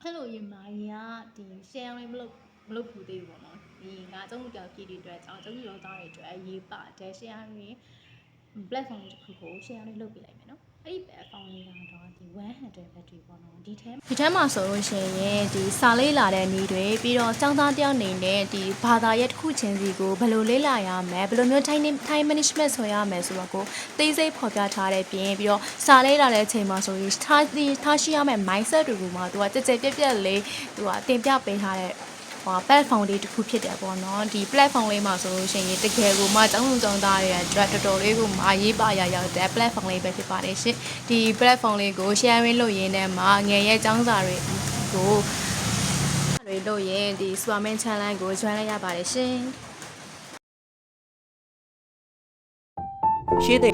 အဲ့လိုရင်မာကြီးကဒီ share လေးမလုပ်ဘူးသေးဘူးပေါ့နော်ဒီငါကျုံးကြောက်ကြည့်တဲ့အတွက်ကျွန်တော်ကျုံးရောသားတွေအတွက်ရေးပါတယ် share တွေ platform တစ်ခုကို share လေးလုပ်ပြလိုက်မယ်နော်အဲ့ဒီ platform လေးကတော့ဒီ100 battery ပေါ့နော်ဒီထဲမှာဆိုလို့ရှိရင်ဒီစာလေးလာတဲ့နေတွေပြီးတော့ចောင်းသားတယောက်နေနဲ့ဒီဘာသာရဲ့တစ်ခုချင်းစီကိုဘယ်လိုလေးလာရမယ်ဘယ်လိုမျိုး time management ဆိုရမယ်ဆိုတော့ကိုသိစိတ်ဖော်ပြထားတဲ့ပြင်ပြီးတော့စာလေးလာတဲ့အချိန်မှာဆိုရင်ထားရှိရမယ့် mindset တွေကိုမှသူကကြက်ပြက်လေးသူကတင်ပြပေးထားတဲ့platform လေးတစ်ခုဖြစ်တယ်ပေါ့နော်ဒီ platform လေးမှာဆိုလို့ရှိရင်တကယ်ကိုမှចောင်းစုံចောင်းသားတွေအတွက်တော်တော်လေးကိုမှရေးပါရရောက်တဲ့ platform လေးပဲဖြစ်ပါတယ်ရှင်ဒီ platform လေးကို sharing လုပ်ရင်းနဲ့မှာငယ်ရဲ့ចောင်းစာတွေကိုလုပ်ရင်ဒီ Superman channel ကို join လိုက်ရပါတယ်ရှင်ရှေ့တဲ့